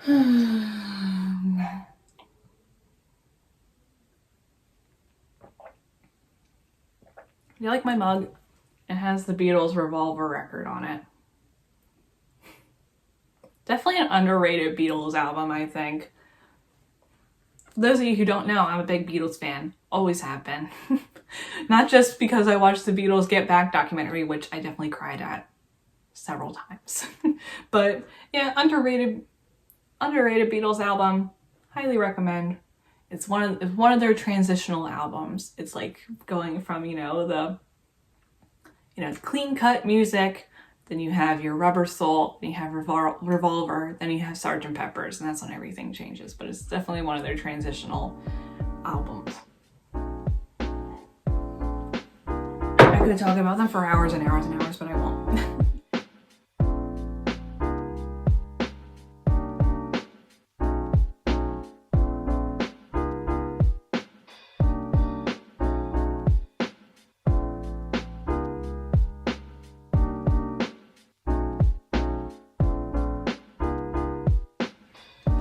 You like my mug? It has the Beatles Revolver record on it. Definitely an underrated Beatles album, I think. For those of you who don't know, I'm a big Beatles fan. Always have been. Not just because I watched the Beatles Get Back documentary, which I definitely cried at several times. But yeah, underrated Beatles album. Highly recommend. It's one of their transitional albums. It's like going from, the clean cut music, then you have your Rubber Soul, then you have Revolver, then you have Sgt. Pepper's, and that's when everything changes. But it's definitely one of their transitional albums. I could talk about them for hours and hours and hours, but I won't.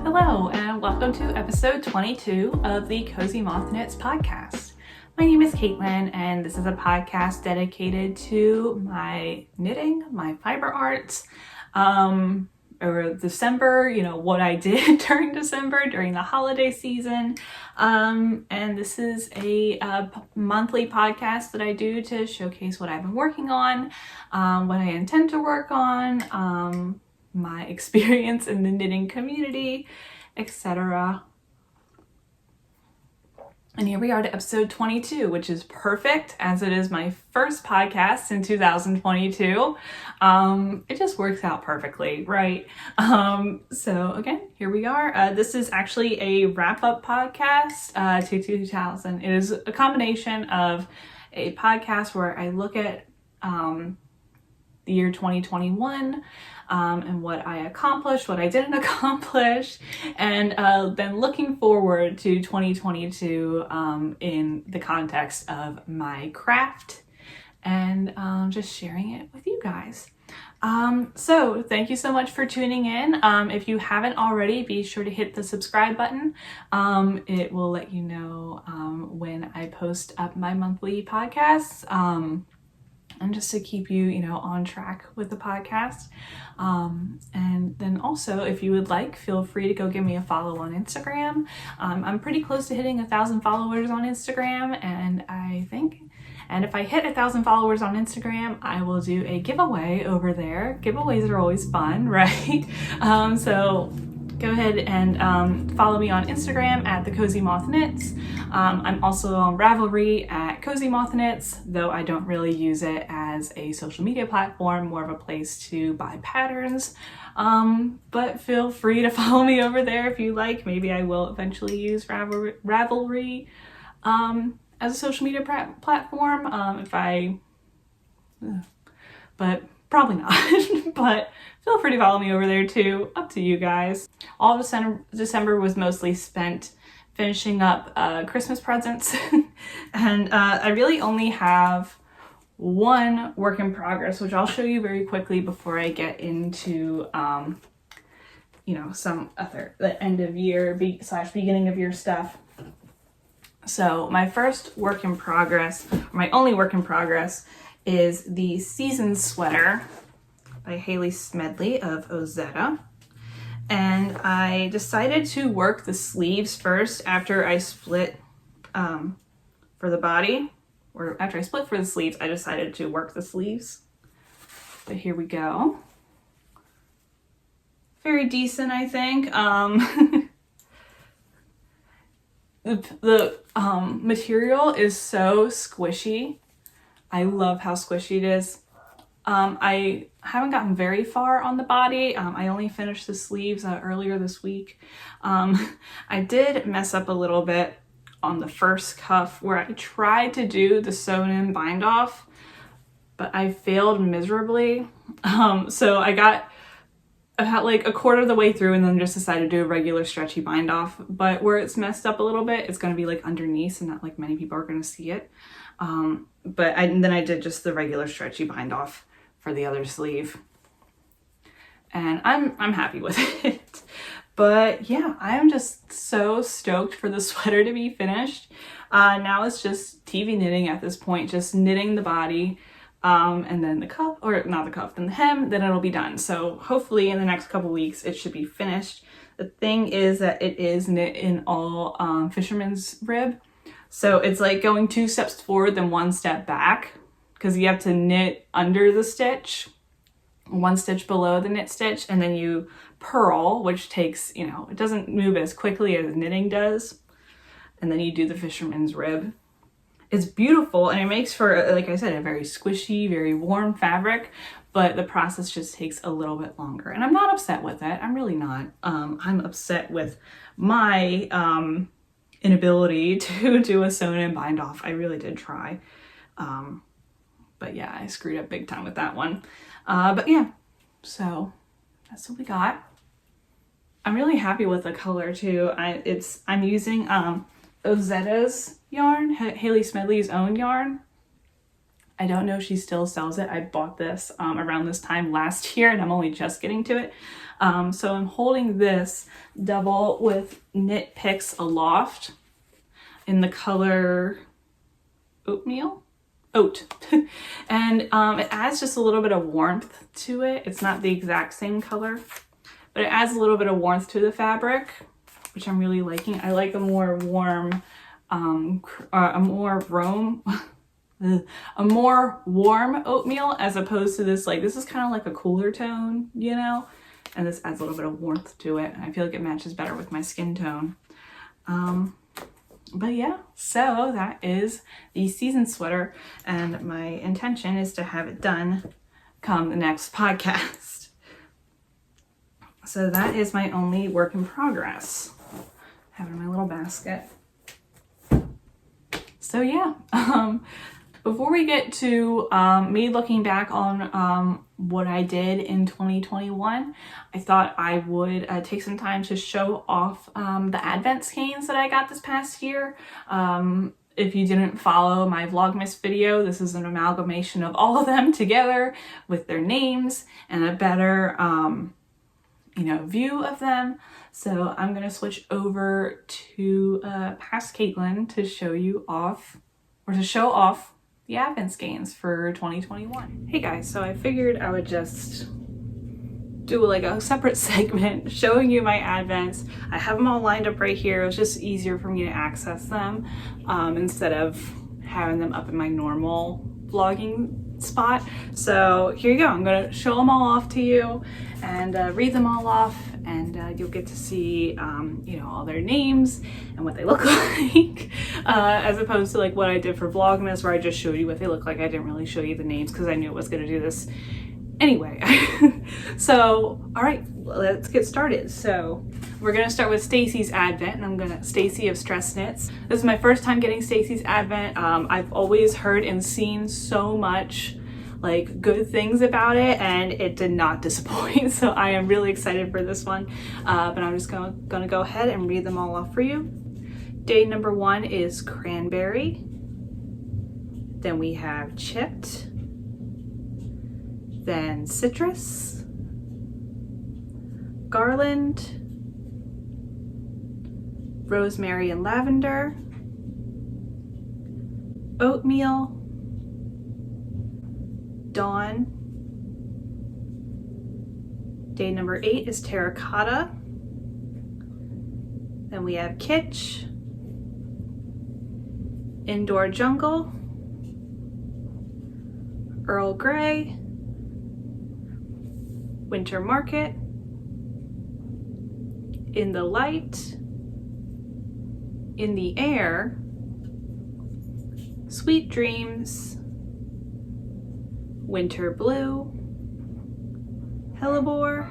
Hello, and welcome to episode 22 of the Cozy Moth Knits podcast. My name is Caitlin, and this is a podcast dedicated to my knitting, my fiber arts, or December, what I did during December, during the holiday season. And this is a monthly podcast that I do to showcase what I've been working on, what I intend to work on, my experience in the knitting community, etc. And here we are to episode 22, which is perfect as it is my first podcast in 2022. It just works out perfectly, right? So again, here we are. This is actually a wrap-up podcast to 2000. It is a combination of a podcast where I look at the year 2021, and what I accomplished, what I didn't accomplish, and then looking forward to 2022 in the context of my craft and just sharing it with you guys. So thank you so much for tuning in. If you haven't already, be sure to hit the subscribe button. It will let you know when I post up my monthly podcasts. And just to keep you, on track with the podcast. And then also, if you would like, feel free to go give me a follow on Instagram. I'm pretty close to hitting 1,000 followers on Instagram, and if I hit 1,000 followers on Instagram, I will do a giveaway over there. Giveaways are always fun, right? So go ahead and follow me on Instagram at the Cozy Moth Knits. I'm also on Ravelry at Cozy Moth Knits, though I don't really use it as a social media platform, more of a place to buy patterns. But feel free to follow me over there if you like. Maybe I will eventually use Ravelry as a social media platform but probably not. But feel free to follow me over there too. Up to you guys. All of December was mostly spent finishing up Christmas presents. And I really only have one work in progress, which I'll show you very quickly before I get into some other the end of year / beginning of year stuff. So my first work in progress, or my only work in progress, is the Season Sweater by Haley Smedley of Ozetta. And I decided to work the sleeves first after I split for the body. Or after I split for the sleeves, I decided to work the sleeves. But here we go. Very decent, I think. The material is so squishy. I love how squishy it is. I haven't gotten very far on the body. I only finished the sleeves earlier this week. I did mess up a little bit on the first cuff where I tried to do the sewn in bind off, but I failed miserably. So I got like a quarter of the way through and then just decided to do a regular stretchy bind off. But where it's messed up a little bit, it's going to be like underneath, and not like many people are going to see it. Then I did just the regular stretchy bind off for the other sleeve, and I'm happy with it. But yeah, I am just so stoked for the sweater to be finished. Now it's just TV knitting at this point, just knitting the body, and then the cuff, or not the cuff, then the hem, then it'll be done. So hopefully in the next couple weeks it should be finished. The thing is that it is knit in all fisherman's rib. So it's like going 2 steps forward, then 1 step back, because you have to knit under the stitch, 1 stitch below the knit stitch, and then you purl, which takes, you know, it doesn't move as quickly as knitting does. And then you do the fisherman's rib. It's beautiful, and it makes for, like I said, a very squishy, very warm fabric, but the process just takes a little bit longer. And I'm not upset with it. I'm really not. I'm upset with my inability to do a sewn and bind off. I really did try. But yeah, I screwed up big time with that one. But yeah, so that's what we got. I'm really happy with the color too. I'm using Ozetta's yarn, Haley Smedley's own yarn. I don't know if she still sells it. I bought this around this time last year and I'm only just getting to it. So I'm holding this double with Knit Picks Aloft in the color Oatmeal? Oat. And it adds just a little bit of warmth to it. It's not the exact same color, but it adds a little bit of warmth to the fabric, which I'm really liking. I like a more warm, a more warm oatmeal as opposed to this, like, this is kind of like a cooler tone, you know? And this adds a little bit of warmth to it. I feel like it matches better with my skin tone. But yeah, so that is the season sweater, and my intention is to have it done come the next podcast. So that is my only work in progress. I have it in my little basket. So yeah, before we get to me looking back on what I did in 2021, I thought I would take some time to show off the Advent skeins that I got this past year. If you didn't follow my Vlogmas video, this is an amalgamation of all of them together with their names and a better view of them. So I'm gonna switch over to past Caitlin to show you off, or to show off the Advent skeins for 2021. Hey guys, so I figured I would just do like a separate segment showing you my Advents. I have them all lined up right here. It was just easier for me to access them instead of having them up in my normal vlogging spot. So here you go. I'm gonna show them all off to you and read them all off, and you'll get to see all their names and what they look like, as opposed to like what I did for Vlogmas, where I just showed you what they look like. I didn't really show you the names because I knew it was going to do this anyway. So all right, let's get started. So we're gonna start with Stacy's Advent, and Stacy of Stress Knits. This is my first time getting Stacy's Advent. I've always heard and seen so much like good things about it, and it did not disappoint. So I am really excited for this one. But I'm just gonna go ahead and read them all off for you. Day number 1 is Cranberry. Then we have Chipped. Then Citrus. Garland. Rosemary and Lavender. Oatmeal. Dawn. Day number 8 is Terracotta. Then we have Kitsch. Indoor Jungle. Earl Grey. Winter Market. In the Light. In the Air. Sweet Dreams. Winter Blue. Hellebore.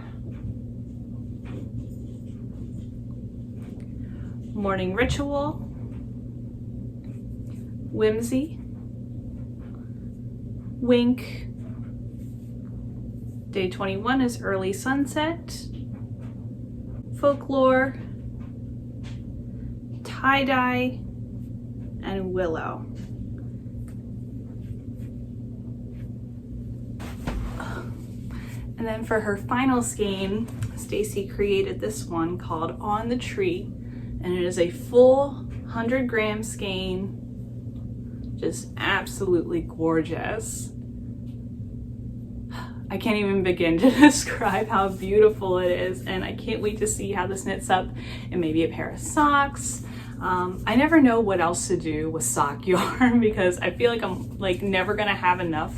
Morning Ritual. Whimsy. Wink. Day 21 is Early Sunset. Folklore. Tie-Dye. And Willow. And then for her final skein, Stacy created this one called On the Tree, and it is a full 100-gram skein. Just absolutely gorgeous. I can't even begin to describe how beautiful it is, and I can't wait to see how this knits up in maybe a pair of socks. I never know what else to do with sock yarn because I feel like I'm like never gonna have enough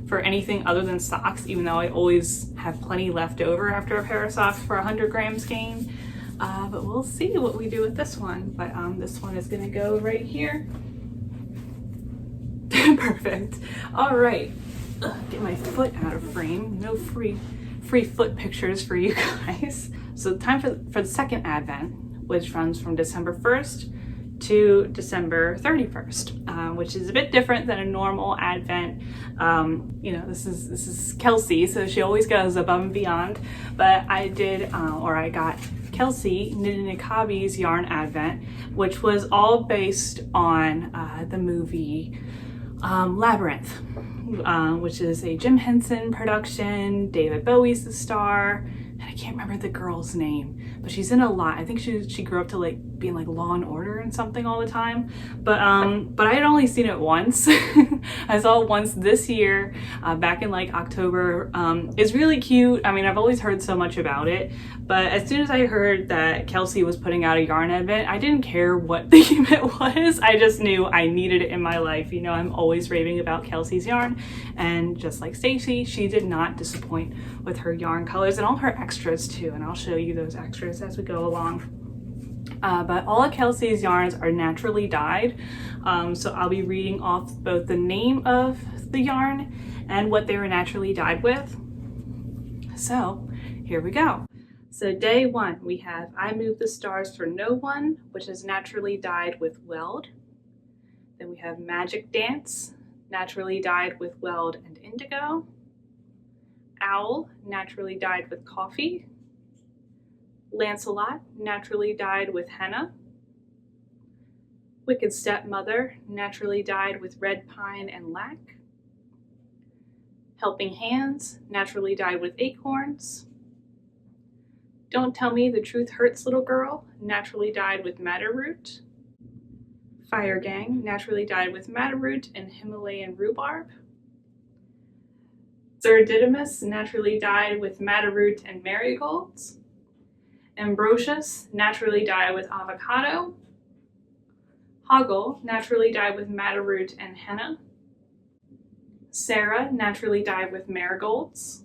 for anything other than socks, even though I always have plenty left over after a pair of socks for 100-gram skein. But we'll see what we do with this one. But this one is gonna go right here. Perfect. All right. Get my foot out of frame. No free foot pictures for you guys. So time for the second Advent, which runs from December 1st to December 31st, which is a bit different than a normal Advent. You know, this is Kelsey, so she always goes above and beyond. But I got Kelsey Knitted Nikabi's Yarn Advent, which was all based on the movie Labyrinth, which is a Jim Henson production. David Bowie's the star, and I can't remember the girl's name, but she's in a lot. I think she grew up to like being like Law and Order and something all the time. But I had only seen it once. I saw it once this year, back in like October. It's really cute. I mean, I've always heard so much about it, but as soon as I heard that Kelsey was putting out a yarn advent, I didn't care what theme it was. I just knew I needed it in my life. You know, I'm always raving about Kelsey's yarn, and just like Stacy, she did not disappoint with her yarn colors and all her extras too, and I'll show you those extras as we go along. But all of Kelsey's yarns are naturally dyed, so I'll be reading off both the name of the yarn and what they were naturally dyed with. So here we go. So day one, we have I Move the Stars for No One, which is naturally dyed with Weld. Then we have Magic Dance, naturally dyed with Weld and Indigo. Owl, naturally dyed with Coffee. Lancelot, naturally dyed with Henna. Wicked Stepmother, naturally dyed with Red Pine and Lac. Helping Hands, naturally dyed with Acorns. Don't Tell Me the Truth Hurts Little Girl, naturally dyed with Madder Root. Fire Gang, naturally dyed with Madder Root and Himalayan Rhubarb. Sir Didymus, naturally dyed with Madder Root and Marigolds. Ambrosius, naturally dyed with Avocado. Hoggle, naturally dyed with Madder Root and Henna. Sarah, naturally dyed with Marigolds.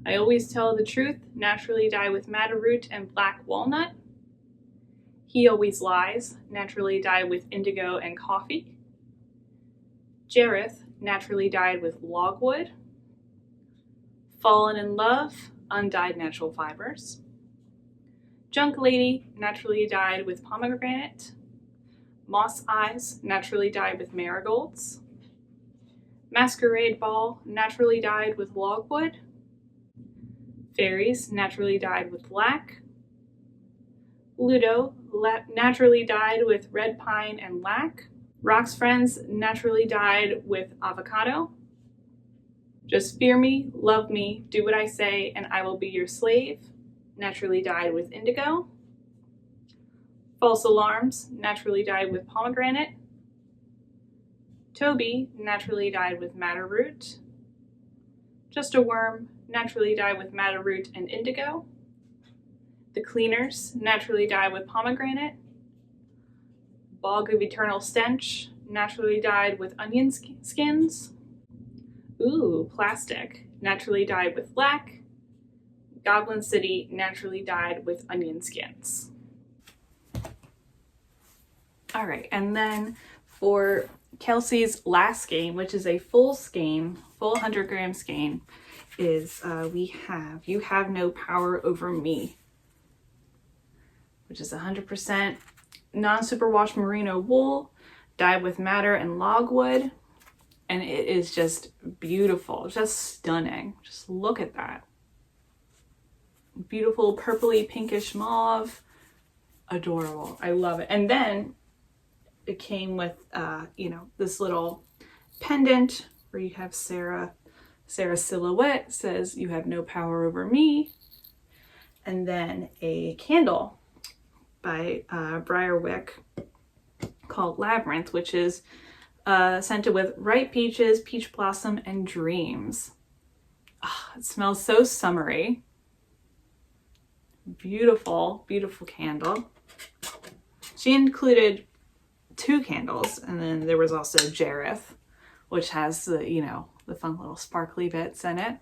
I Always Tell the Truth, naturally dyed with Madder Root and Black Walnut. He Always Lies, naturally dyed with Indigo and Coffee. Jareth, naturally dyed with Logwood. Fallen in Love, undyed natural fibers. Junk Lady, naturally dyed with Pomegranate. Moss Eyes, naturally dyed with Marigolds. Masquerade Ball, naturally dyed with Logwood. Fairies, naturally dyed with Lac. Ludo, naturally dyed with Red Pine and Lac. Rock's Friends, naturally dyed with Avocado. Just Fear Me, Love Me, Do What I Say, and I Will Be Your Slave, naturally dyed with Indigo. False Alarms, naturally dyed with Pomegranate. Toby, naturally dyed with Madder Root. Just a Worm, naturally dyed with Madder Root and Indigo. The Cleaners, naturally dyed with Pomegranate. Bog of Eternal Stench, naturally dyed with Onion Skins. Ooh, Plastic, naturally dyed with Lac. Goblin City, naturally dyed with Onion Skins. All right, and then for Kelsey's last skein, which is a full skein, full 100-gram skein, is we have You Have No Power Over Me, which is 100% non-superwash merino wool, dyed with madder and logwood, and it is just beautiful, just stunning. Just look at that. Beautiful purpley pinkish mauve, adorable. I love it. And then it came with, you know, this little pendant where you have Sarah Sarah's silhouette says, "You have no power over me." And then a candle by Briarwick called Labyrinth, which is scented with ripe peaches, peach blossom, and dreams. Oh, it smells so summery. Beautiful, beautiful candle. She included 2 candles, and then there was also Jareth, which has the, you know, the fun little sparkly bits in it,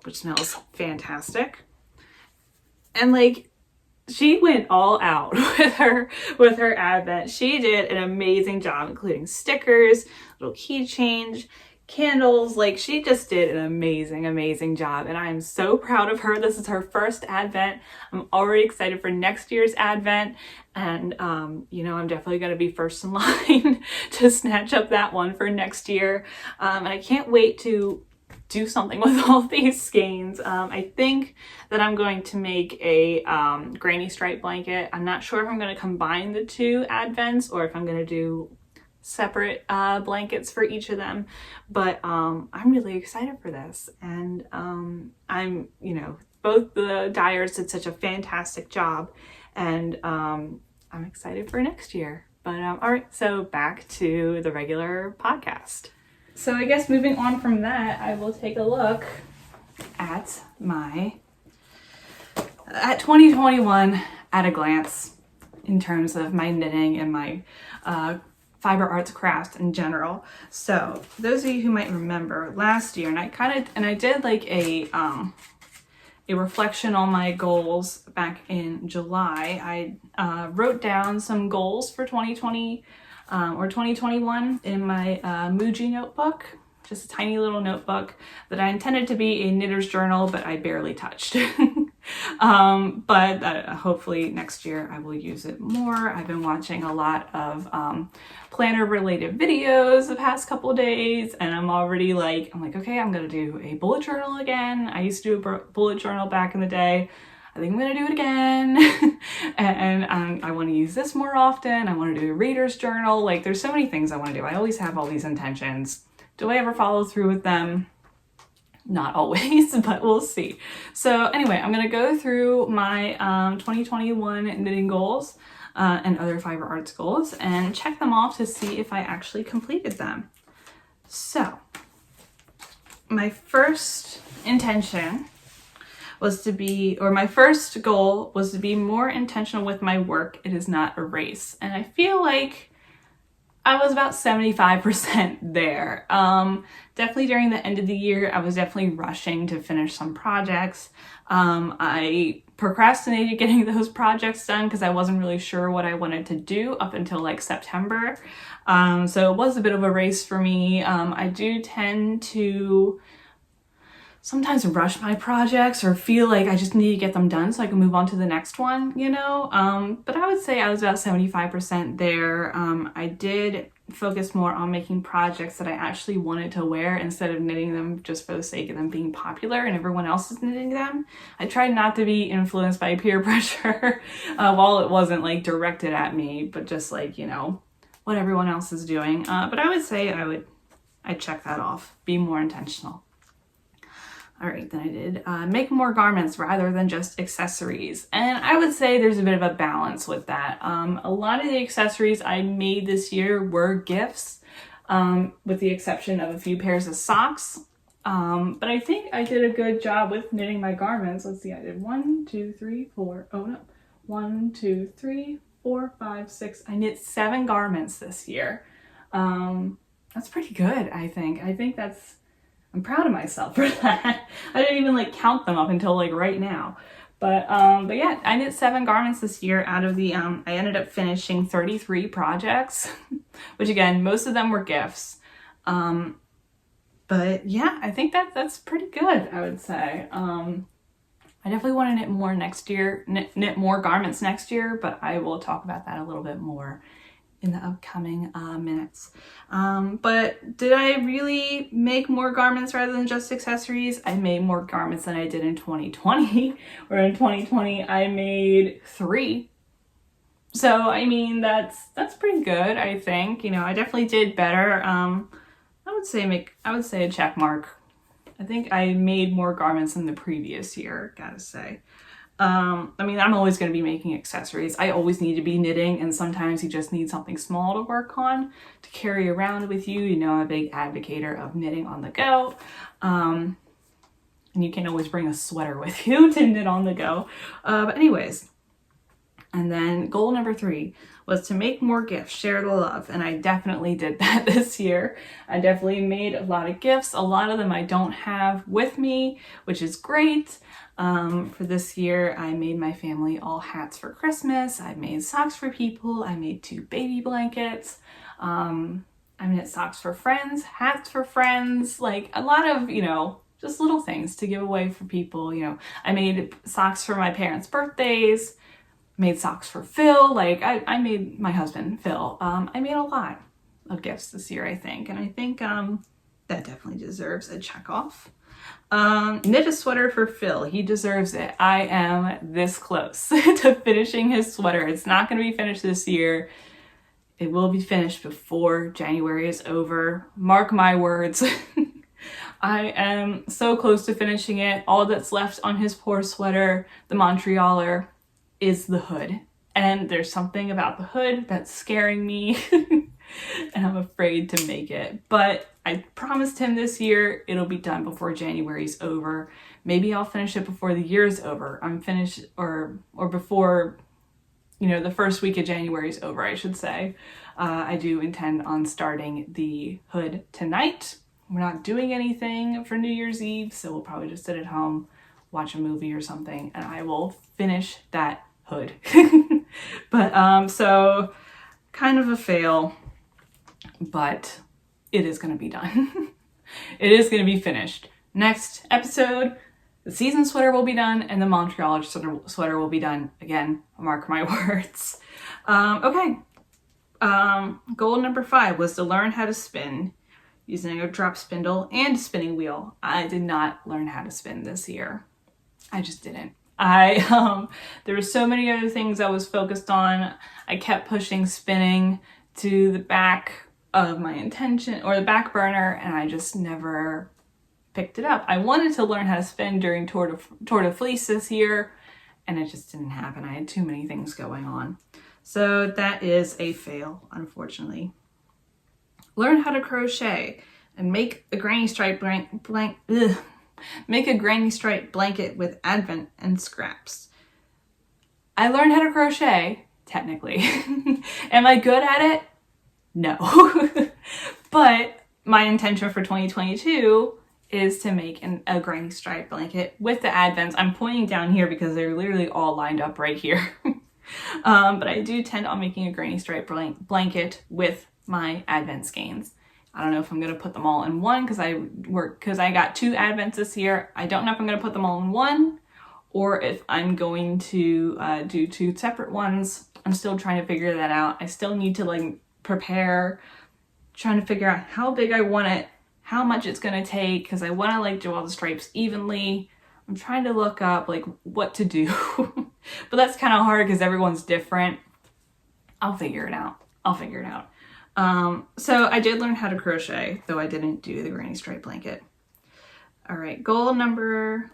which smells fantastic. And like, she went all out with her Advent. She did an amazing job, including stickers, little keychains, candles. Like, she just did an amazing job, and I am so proud of her. This is her first Advent. I'm already excited for next year's Advent, and you know, I'm definitely going to be first in line to snatch up that one for next year. And I can't wait to do something with all these skeins. I think that I'm going to make a granny stripe blanket. I'm not sure if I'm going to combine the 2 Advents or if I'm going to do separate blankets for each of them, but I'm really excited for this. And I'm, you know, both the dyers did such a fantastic job, and I'm excited for next year. But all right, so back to the regular podcast. So I guess moving on from that, I will take a look at 2021 at a glance in terms of my knitting and my fiber arts craft in general. So those of you who might remember last year, and I did like a reflection on my goals back in July. I wrote down some goals for 2020 or 2021 in my Muji notebook, just a tiny little notebook that I intended to be a knitter's journal, but I barely touched. But hopefully next year I will use it more. I've been watching a lot of planner related videos the past couple of days, and I'm like, okay, I'm gonna do a bullet journal again. I used to do a bullet journal back in the day. I think I'm gonna do it again. and I want to use this more often. I want to do a reader's journal. Like, there's so many things I want to do. I always have all these intentions. Do I ever follow through with them? Not always, but we'll see. So anyway, I'm gonna go through my 2021 knitting goals and other fiber arts goals and check them off to see if I actually completed them. So my first intention was to be, or my first goal was to be more intentional with my work. It is not a race. And I feel like I was about 75% there. Definitely during the end of the year, I was definitely rushing to finish some projects. I procrastinated getting those projects done because I wasn't really sure what I wanted to do up until like September. So it was a bit of a race for me. I do tend to sometimes rush my projects or feel like I just need to get them done so I can move on to the next one, you know? But I would say I was about 75% there. I did focus more on making projects that I actually wanted to wear instead of knitting them just for the sake of them being popular and everyone else is knitting them. I tried not to be influenced by peer pressure while it wasn't like directed at me, but just like, you know, what everyone else is doing. But I would say I'd check that off, be more intentional. All right, then I did make more garments rather than just accessories. And I would say there's a bit of a balance with that. A lot of the accessories I made this year were gifts, with the exception of a few pairs of socks. But I think I did a good job with knitting my garments. Let's see, I did 1, 2, 3, 4. Oh no, 1, 2, 3, 4, 5, 6. I knit 7 garments this year. That's pretty good, I think. I'm proud of myself for that. I didn't even like count them up until like right now. But yeah, I knit 7 garments this year out of the, I ended up finishing 33 projects, which again, most of them were gifts. But yeah, I think that's pretty good, I would say. I definitely want to knit more next year, knit more garments next year, but I will talk about that a little bit more in the upcoming minutes. But did I really make more garments rather than just accessories? I made more garments than I did in 2020, where in 2020 I made 3. So I mean, that's pretty good, I think. You know, I definitely did better. I would say a check mark I think I made more garments than the previous year, gotta say. I mean, I'm always going to be making accessories. I always need to be knitting, and sometimes you just need something small to work on, to carry around with you. You know, I'm a big advocate of knitting on the go. And you can always bring a sweater with you to knit on the go. But anyways, and then goal number 3 was to make more gifts, share the love. And I definitely did that this year. I definitely made a lot of gifts. A lot of them I don't have with me, which is great. For this year, I made my family all hats for Christmas. I made socks for people. I made 2 baby blankets. I knit socks for friends, hats for friends, like a lot of, you know, just little things to give away for people. You know, I made socks for my parents' birthdays, made socks for Phil. Like I made my husband, Phil. I made a lot of gifts this year, I think. And I think that definitely deserves a check off. Knit a sweater for Phil. He deserves it. I am this close to finishing his sweater. It's not going to be finished this year. It will be finished before January is over. Mark my words. I am so close to finishing it. All that's left on his poor sweater, the Montrealer, is the hood. And there's something about the hood that's scaring me. And I'm afraid to make it. But I promised him this year it'll be done before January's over. Maybe I'll finish it before the year's over. I'm finished, or before, you know, the first week of January's over, I should say. I do intend on starting the hood tonight. We're not doing anything for New Year's Eve, so we'll probably just sit at home, watch a movie or something, and I will finish that hood. But so kind of a fail, but it is going to be done. It is going to be finished. Next episode, the season sweater will be done and the Montreal sweater will be done. Again, mark my words. Okay. Goal number 5 was to learn how to spin using a drop spindle and a spinning wheel. I did not learn how to spin this year. I just didn't. There were so many other things I was focused on. I kept pushing spinning to the back of my intention, or the back burner, and I just never picked it up. I wanted to learn how to spin during Tour de Fleece this year, and it just didn't happen. I had too many things going on. So that is a fail, unfortunately. Learn how to crochet and make a granny stripe make a granny stripe blanket with advent and scraps. I learned how to crochet, technically. Am I good at it? No. But my intention for 2022 is to make a granny stripe blanket with the advents. I'm pointing down here because they're literally all lined up right here. But I do tend on making a granny stripe blanket with my advent skeins. I don't know if I'm going to put them all in one because I got 2 advents this year. I don't know if I'm going to put them all in one or if I'm going to do 2 separate ones. I'm still trying to figure that out. I still need to prepare, trying to figure out how big I want it, how much it's going to take, because I want to do all the stripes evenly. I'm trying to look up what to do. But that's kind of hard because everyone's different. I'll figure it out. So I did learn how to crochet, though I didn't do the granny stripe blanket. All right, goal number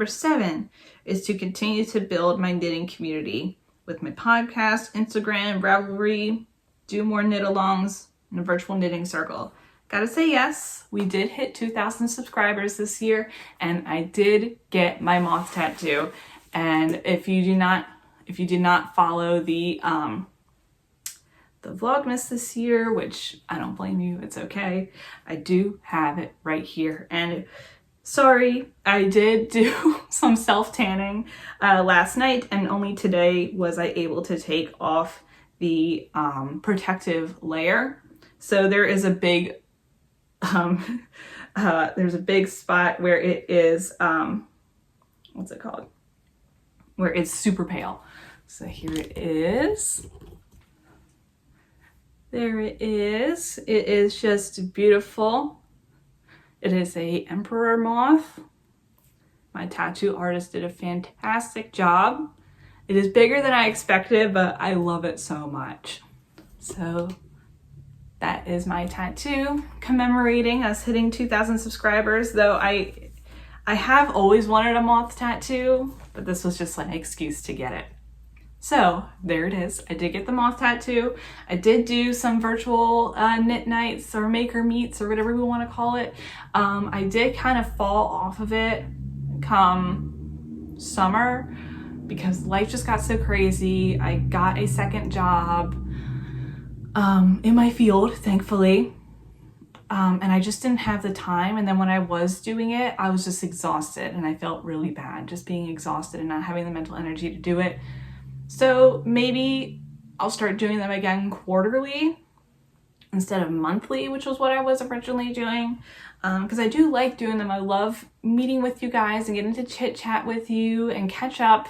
7 is to continue to build my knitting community with my podcast, Instagram, Ravelry, do more knit-alongs, and a virtual knitting circle. Gotta say yes, we did hit 2,000 subscribers this year, and I did get my moth tattoo. And if you did not follow the Vlogmas this year, which I don't blame you, it's okay. I do have it right here. And sorry, I did do some self-tanning last night, and only today was I able to take off the protective layer. So there is a big there's a big spot where it is what's it called? Where it's super pale. So here it is. There it is. It is just beautiful. It is a emperor moth. My tattoo artist did a fantastic job. It is bigger than I expected, but I love it so much. So that is my tattoo commemorating us hitting 2,000 subscribers, though I have always wanted a moth tattoo, but this was just an excuse to get it. So there it is. I did get the moth tattoo. I did do some virtual knit nights or maker meets or whatever we want to call it. I did kind of fall off of it come summer because life just got so crazy. I got a second job in my field, thankfully. And I just didn't have the time. And then when I was doing it, I was just exhausted and I felt really bad just being exhausted and not having the mental energy to do it. So maybe I'll start doing them again quarterly instead of monthly, which was what I was originally doing. Because I do like doing them. I love meeting with you guys and getting to chit chat with you and catch up.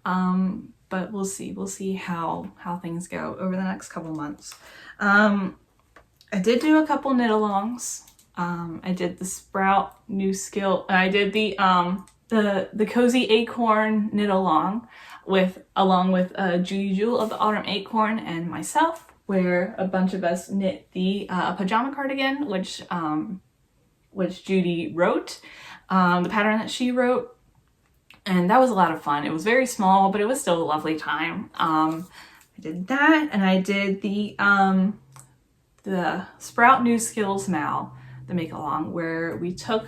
But we'll see. We'll see how things go over the next couple months. I did do a couple knit alongs. I did the Sprout New Skill. I did the Cozy Acorn knit along along with Judy Jewel of the Autumn Acorn and myself, where a bunch of us knit the pajama cardigan, which Judy wrote, the pattern that she wrote. And that was a lot of fun. It was very small, but it was still a lovely time. I did that, and I did the Sprout New Skills Mal, the make along, where we took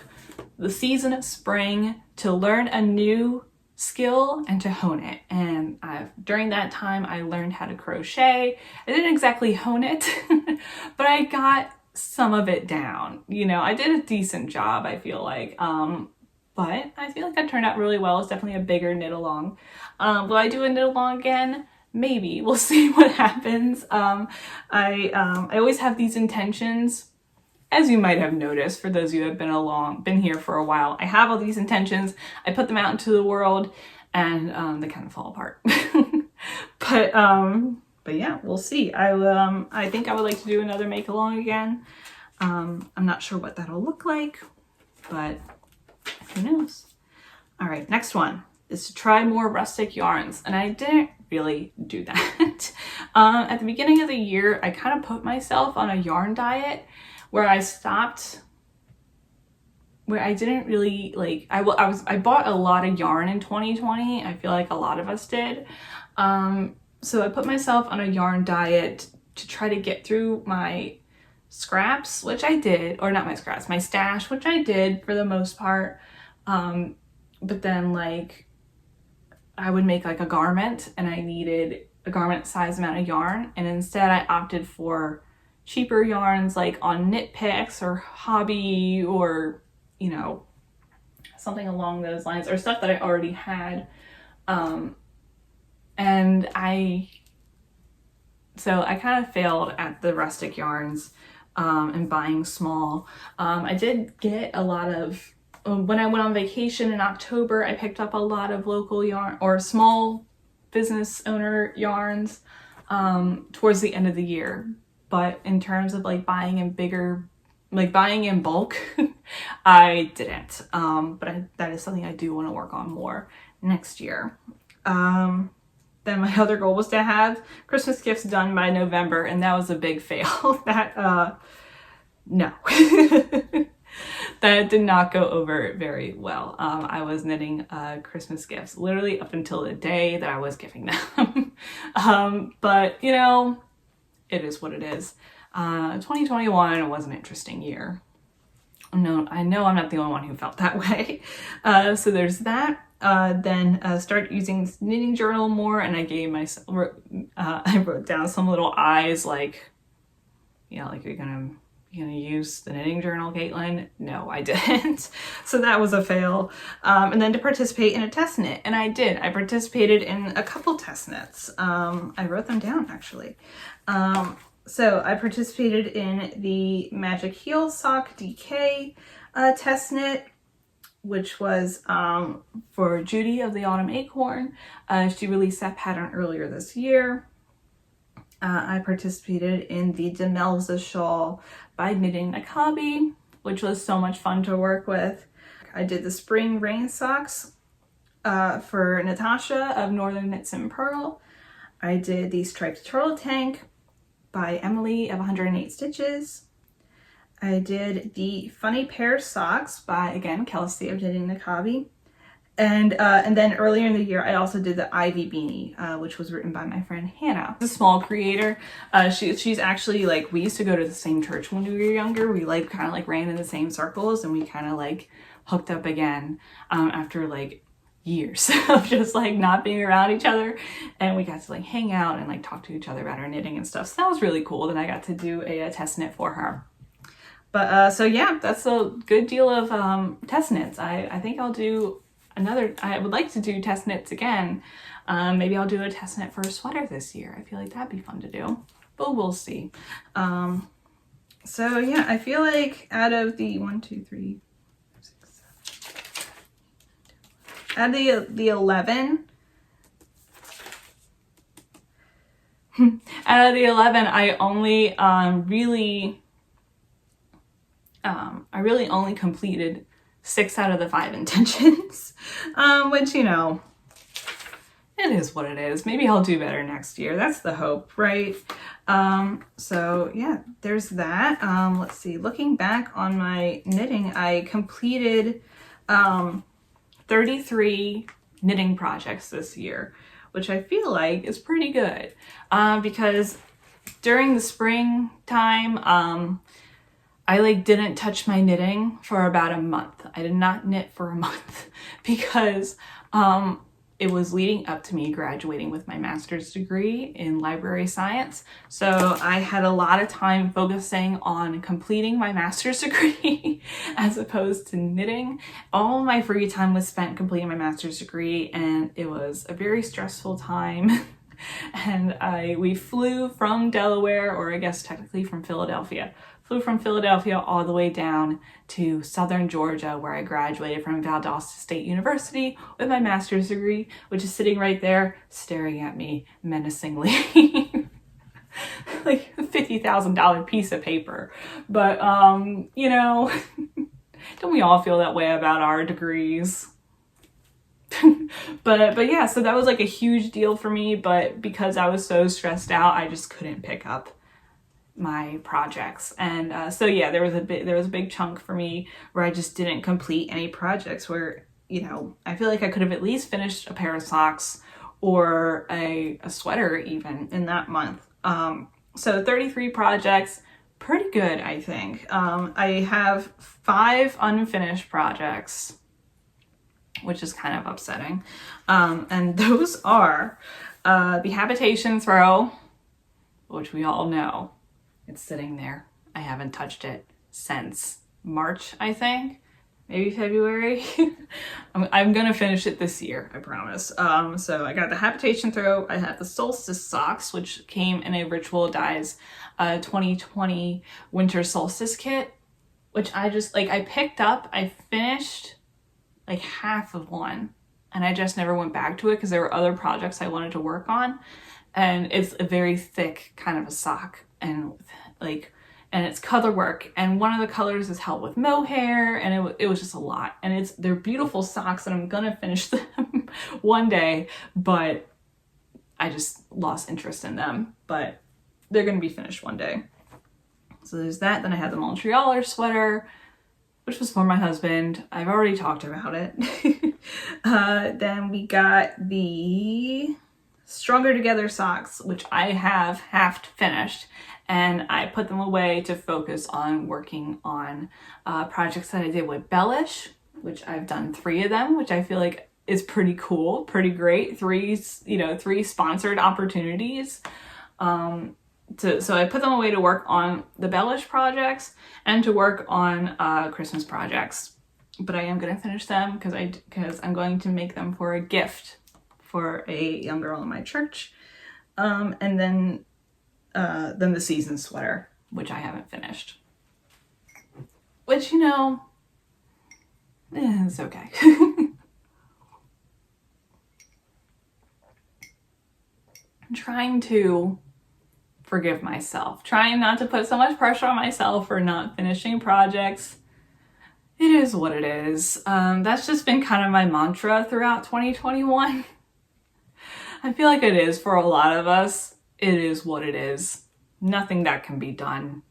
the season of spring to learn a new skill and to hone it. And during that time, I learned how to crochet. I didn't exactly hone it, but I got some of it down. You know, I did a decent job, I feel like. But I feel like that turned out really well. It's definitely a bigger knit along. Will I do a knit along again? Maybe. We'll see what happens. I always have these intentions, as you might have noticed, for those of you who have been here for a while. I have all these intentions. I put them out into the world, and they kind of fall apart. But yeah, we'll see. I think I would like to do another make along again. I'm not sure what that'll look like, but who knows? All right, next one is to try more rustic yarns, and I didn't really do that. At the beginning of the year, I kind of put myself on a yarn diet where I stopped, where I didn't really like, I bought a lot of yarn in 2020. I feel like a lot of us did. So I put myself on a yarn diet to try to get through my scraps, which I did, or not my scraps, my stash, which I did for the most part. But then like I would make like a garment and I needed a garment size amount of yarn, and instead I opted for cheaper yarns like on Knit Picks or Hobby, or you know, something along those lines, or stuff that I already had. And I kind of failed at the rustic yarns and buying small. I did get a lot of, when I went on vacation in October, I picked up a lot of local yarn or small business owner yarns towards the end of the year. But in terms of like buying in bigger, like buying in bulk, I didn't. But that is something I do want to work on more next year. Then my other goal was to have Christmas gifts done by November, and that was a big fail. No. That did not go over very well. I was knitting Christmas gifts literally up until the day that I was giving them. But you know, it is what it is. 2021 was an interesting year. No, I know I'm not the only one who felt that way. So there's that. Then started using knitting journal more, and I gave myself, I wrote down some little eyes, like, you know, like you're gonna use the knitting journal, Caitlin? No, I didn't. So that was a fail. And then to participate in a test knit, and I did. I participated in a couple test knits. I wrote them down actually. So I participated in the Magic Heel Sock DK test knit, which was for Judy of the Autumn Acorn. She released that pattern earlier this year. I participated in the Demelza shawl by Knitting Nakabi, which was so much fun to work with. I did the spring rain socks for Natasha of Northern Knits and Pearl. I did the striped turtle tank by Emily of 108 Stitches. I did the Funny Pair Socks by, again, Kelsey of Knitting Nakabi. And then earlier in the year, I also did the Ivy Beanie, which was written by my friend Hannah. A small creator. She's actually like, we used to go to the same church when we were younger. We like kind of like ran in the same circles, and we kind of like hooked up again after like years of just like not being around each other, and we got to like hang out and like talk to each other about our knitting and stuff. So that was really cool. Then I got to do a test knit for her. But so yeah, that's a good deal of test knits. I think I'll do another. I would like to do test knits again. Maybe I'll do a test knit for a sweater this year. I feel like that'd be fun to do, but we'll see. So yeah, I feel like out of the 1, 2, 3, 6, 7, out of the 11, out of the 11, I only really only completed 6 out of the 5 intentions, which, you know, it is what it is. Maybe I'll do better next year. That's the hope, right? So yeah, there's that. Let's see, looking back on my knitting, I completed 33 knitting projects this year, which I feel like is pretty good, because during the springtime, I like didn't touch my knitting for about a month. I did not knit for a month because it was leading up to me graduating with my master's degree in library science. So I had a lot of time focusing on completing my master's degree as opposed to knitting. All my free time was spent completing my master's degree, and it was a very stressful time. And we flew from Delaware, or I guess technically from Philadelphia. Flew from Philadelphia all the way down to southern Georgia, where I graduated from Valdosta State University with my master's degree, which is sitting right there staring at me menacingly. Like a $50,000 piece of paper. But, you know, don't we all feel that way about our degrees? But yeah, so that was like a huge deal for me, but because I was so stressed out, I just couldn't pick up my projects. And so yeah, there was a big chunk for me where I just didn't complete any projects, where, you know, I feel like I could have at least finished a pair of socks or a sweater even in that month. So 33 projects, pretty good, I think. I have 5 unfinished projects, which is kind of upsetting. And those are the habitation throw, which we all know. It's sitting there. I haven't touched it since March, I think. Maybe February. I'm gonna finish it this year, I promise. So I got the habitation throw. I have the solstice socks, which came in a Ritual Dyes 2020 winter solstice kit, which I just, like, I picked up, I finished like half of one, and I just never went back to it because there were other projects I wanted to work on. And it's a very thick kind of a sock, and it's color work, and one of the colors is held with mohair, and it was just a lot. And they're beautiful socks, and I'm gonna finish them one day, but I just lost interest in them. But they're gonna be finished one day. So there's that. Then I had the Montrealer sweater, which was for my husband. I've already talked about it. Then we got the Stronger Together socks, which I have half finished, and I put them away to focus on working on projects that I did with Bellish, which I've done 3 of them, which I feel like is pretty cool, pretty great. 3 sponsored opportunities. So I put them away to work on the Bellish projects and to work on Christmas projects. But I am going to finish them because I'm going to make them for a gift for a young girl in my church. And then the season sweater, which I haven't finished. Which, you know, it's okay. I'm trying to forgive myself, trying not to put so much pressure on myself for not finishing projects. It is what it is. That's just been kind of my mantra throughout 2021. I feel like it is for a lot of us. It is what it is. nothing that can be done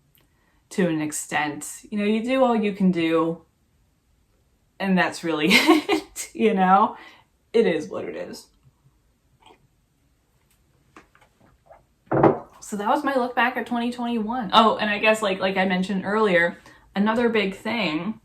to an extent. You know, you do all you can do, and that's really it, you know? It is what it is. So that was my look back at 2021. Oh, and I guess like I mentioned earlier, another big thing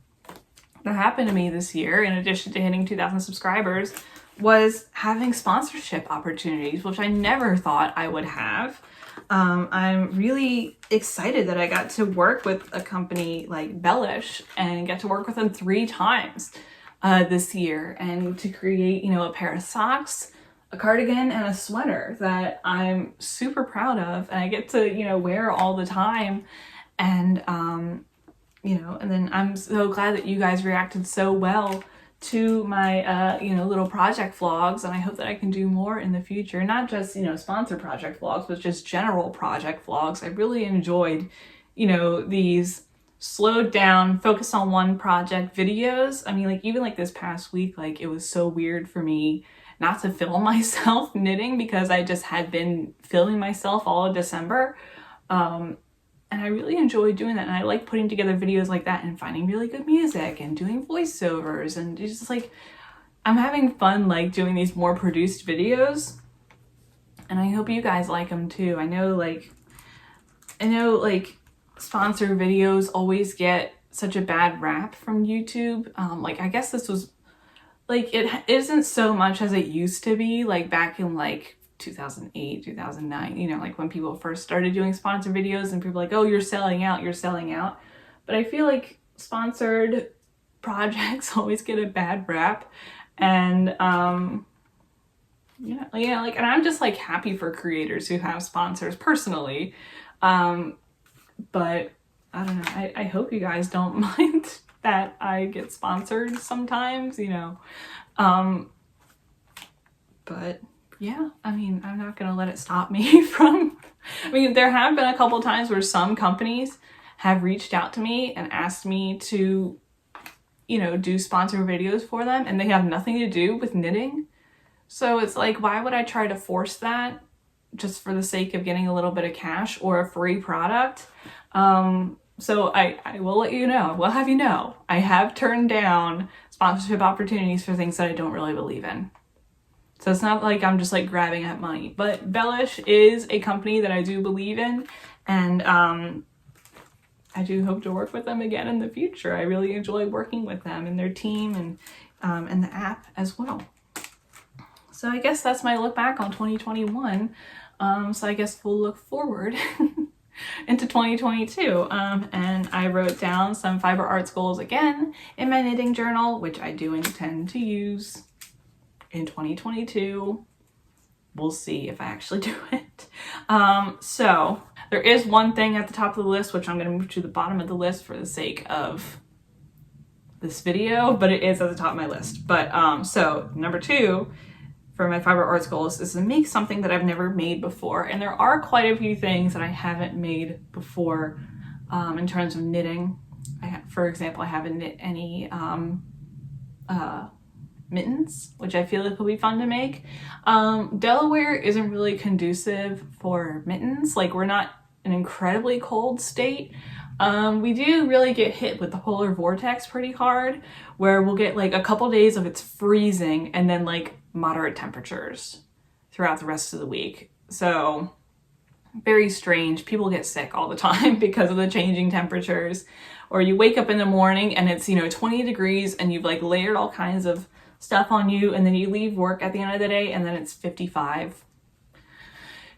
that happened to me this year, in addition to hitting 2,000 subscribers, was having sponsorship opportunities, which I never thought I would have. I'm really excited that I got to work with a company like Bellish and get to work with them 3 times this year, and to create, you know, a pair of socks, a cardigan, and a sweater that I'm super proud of, and I get to, you know, wear all the time. And you know, and then I'm so glad that you guys reacted so well to my you know, little project vlogs, and I hope that I can do more in the future, not just, you know, sponsor project vlogs, but just general project vlogs. I really enjoyed, you know, these slowed down, focus on one project videos. I mean, like, even like this past week, like, it was so weird for me not to film myself knitting, because I just had been filming myself all of December. And I really enjoy doing that, and I like putting together videos like that and finding really good music and doing voiceovers, and it's just like, I'm having fun like doing these more produced videos, and I hope you guys like them too. I know like sponsor videos always get such a bad rap from YouTube. Like, I guess this was like, it isn't so much as it used to be, like back in like 2008, 2009, you know, like when people first started doing sponsor videos, and people were like, oh, you're selling out. But I feel like sponsored projects always get a bad rap. And yeah, like, and I'm just like happy for creators who have sponsors personally. But I don't know, I hope you guys don't mind that I get sponsored sometimes, you know. But yeah, I mean, I'm not gonna let it stop me from, I mean, there have been a couple times where some companies have reached out to me and asked me to, you know, do sponsor videos for them, and they have nothing to do with knitting. So it's like, why would I try to force that just for the sake of getting a little bit of cash or a free product? So I will let you know, we'll have you know, I have turned down sponsorship opportunities for things that I don't really believe in. So it's not like I'm just like grabbing at money, but Bellish is a company that I do believe in, and I do hope to work with them again in the future. I really enjoy working with them and their team, and the app as well. So I guess that's my look back on 2021. So I guess we'll look forward into 2022. And I wrote down some fiber arts goals again in my knitting journal, which I do intend to use in 2022. We'll see if I actually do it. So there is one thing at the top of the list, which I'm going to move to the bottom of the list for the sake of this video, but it is at the top of my list. But so number 2 for my fiber arts goals is to make something that I've never made before. And there are quite a few things that I haven't made before in terms of knitting. For example, I haven't knit any mittens, which I feel like will be fun to make. Delaware isn't really conducive for mittens. Like, we're not an incredibly cold state. We do really get hit with the polar vortex pretty hard, where we'll get like a couple days of it's freezing and then like moderate temperatures throughout the rest of the week. So very strange. People get sick all the time because of the changing temperatures. Or you wake up in the morning and it's, 20 degrees and you've like layered all kinds of stuff on you, and then you leave work at the end of the day and then it's 55.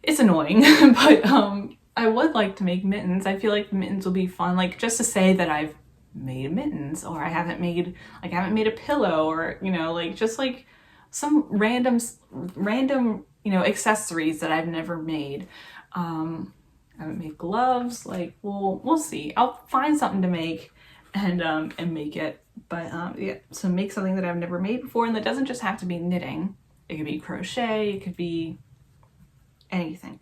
It's annoying, but I would like to make mittens. I feel like mittens will be fun, like just to say that I've made mittens, or I haven't made a pillow, or like just like some random accessories that I've never made. I haven't made gloves. Like, we'll see. I'll find something to make and make it. But yeah, so make something that I've never made before, and that doesn't just have to be knitting. It could be crochet, it could be anything.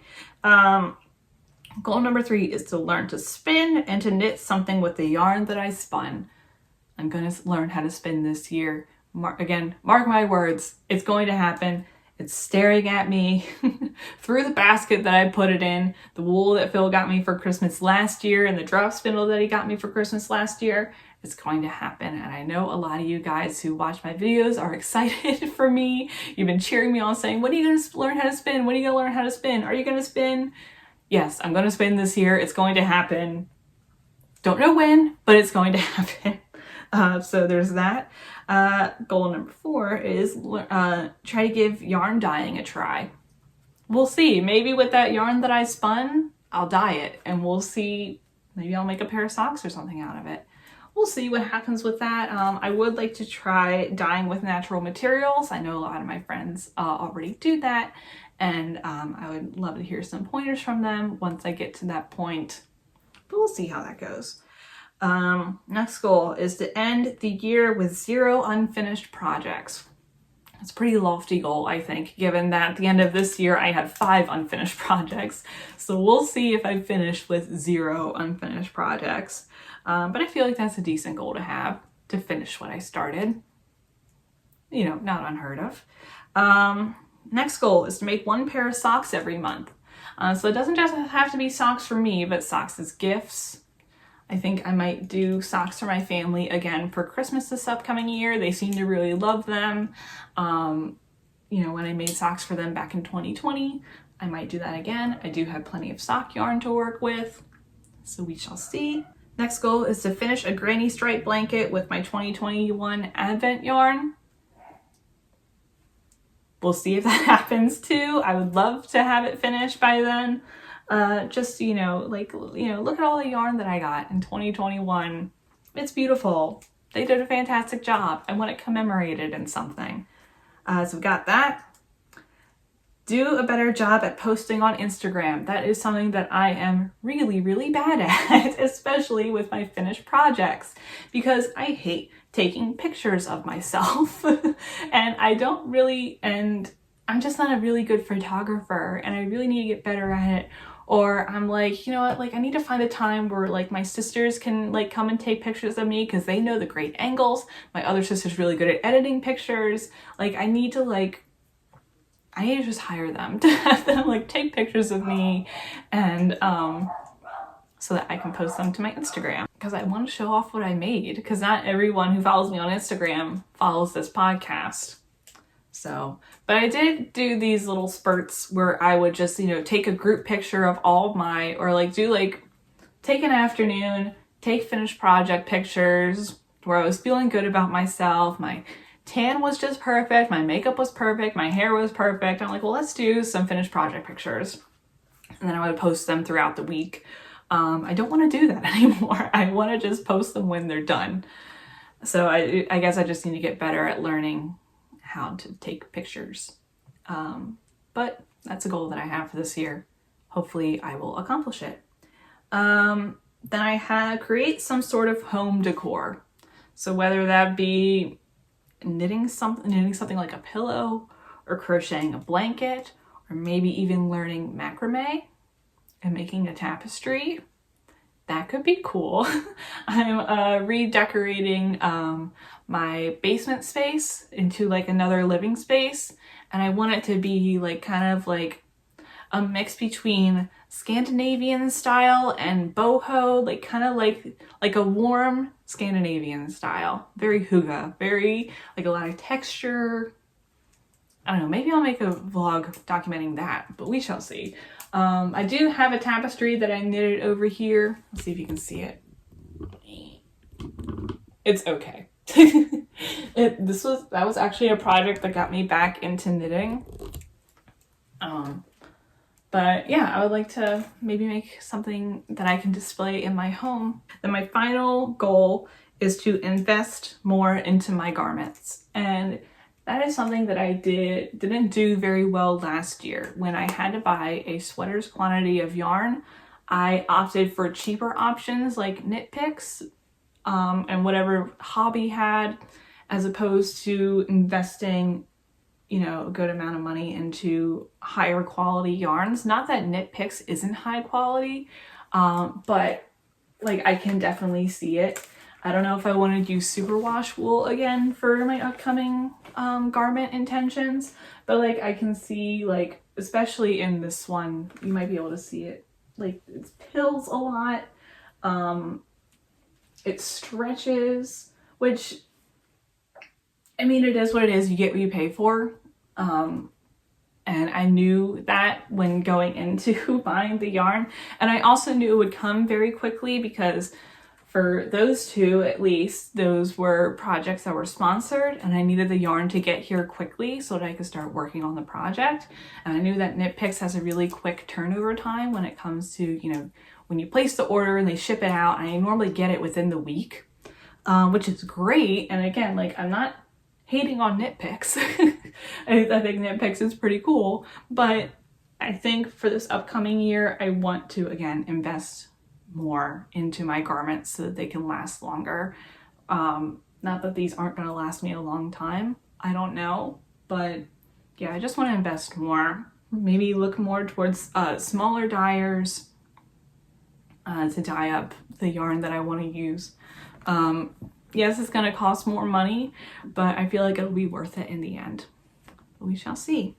Goal number 3 is to learn to spin and to knit something with the yarn that I spun. I'm going to learn how to spin this year. Mark my words, it's going to happen. It's staring at me through the basket that I put it in, the wool that Phil got me for Christmas last year, and the drop spindle that he got me for Christmas last year. It's going to happen, and I know a lot of you guys who watch my videos are excited for me. You've been cheering me on, saying, when are you going to learn how to spin? When are you going to learn how to spin? Are you going to spin? Yes, I'm going to spin this year. It's going to happen. Don't know when, but it's going to happen. So there's that. Goal number 4 is try to give yarn dyeing a try. We'll see. Maybe with that yarn that I spun, I'll dye it, and we'll see. Maybe I'll make a pair of socks or something out of it. We'll see what happens with that. I would like to try dyeing with natural materials. I know a lot of my friends already do that, and I would love to hear some pointers from them once I get to that point. But we'll see how that goes. Next goal is to end the year with 0 unfinished projects. It's a pretty lofty goal, I think, given that at the end of this year I had 5 unfinished projects. So we'll see if I finish with 0 unfinished projects. But I feel like that's a decent goal to have, to finish what I started. You know, not unheard of. Next goal is to make 1 pair of socks every month. So it doesn't just have to be socks for me, but socks as gifts. I think I might do socks for my family again for Christmas this upcoming year. They seem to really love them. You know, when I made socks for them back in 2020, I might do that again. I do have plenty of sock yarn to work with, so we shall see. Next goal is to finish a granny stripe blanket with my 2021 Advent yarn. We'll see if that happens too. I would love to have it finished by then. Just, look at all the yarn that I got in 2021. It's beautiful. They did a fantastic job. I want it commemorated in something. So we've got that. Do a better job at posting on Instagram. That is something that I am really, really bad at, especially with my finished projects, because I hate taking pictures of myself and I'm just not a really good photographer, and I really need to get better at it. Or I'm like, you know what, I need to find a time where my sisters can come and take pictures of me because they know the great angles. My other sister's really good at editing pictures. I need to just hire them to have them take pictures of me, and so that I can post them to my Instagram, because I want to show off what I made, because not everyone who follows me on Instagram follows this podcast. So, but I did do these little spurts where I would just, take a group picture of all of my, or take an afternoon, take finished project pictures where I was feeling good about myself. My tan was just perfect. My makeup was perfect. My hair was perfect. I'm like, well, let's do some finished project pictures. And then I would post them throughout the week. I don't want to do that anymore. I want to just post them when they're done. So I guess I just need to get better at learning how to take pictures. But that's a goal that I have for this year. Hopefully I will accomplish it. Then I had create some sort of home decor. So whether that be knitting something like a pillow, or crocheting a blanket, or maybe even learning macrame and making a tapestry. That could be cool. I'm redecorating my basement space into another living space, and I want it to be a mix between Scandinavian style and boho, kind of like a warm Scandinavian style. Very hygge, very a lot of texture. I don't know, maybe I'll make a vlog documenting that, but we shall see. I do have a tapestry that I knitted over here. Let's see if you can see it. It's okay. That was actually a project that got me back into knitting. But yeah, I would like to maybe make something that I can display in my home. Then my final goal is to invest more into my garments. And that is something that I didn't do very well last year. When I had to buy a sweater's quantity of yarn, I opted for cheaper options like Knit Picks and whatever Hobby had, as opposed to investing, a good amount of money into higher quality yarns. Not that Knit Picks isn't high quality, but I can definitely see it. I don't know if I want to use superwash wool again for my upcoming garment intentions, but like I can see, like, especially in this one, you might be able to see it, like it pills a lot. It stretches, which, I mean, it is what it is. You get what you pay for. And I knew that when going into buying the yarn. And I also knew it would come very quickly because for those two, at least, those were projects that were sponsored and I needed the yarn to get here quickly so that I could start working on the project. And I knew that Knit Picks has a really quick turnover time when it comes to, you know, when you place the order and they ship it out. And I normally get it within the week, which is great. And again, like, I'm not hating on Knit Picks. I think Knit Picks is pretty cool, but I think for this upcoming year, I want to, again, invest more into my garments so that they can last longer. Not that these aren't going to last me a long time. I don't know, but yeah, I just want to invest more. Maybe look more towards smaller dyers to dye up the yarn that I want to use. Yes, it's going to cost more money, but I feel like it'll be worth it in the end. We shall see.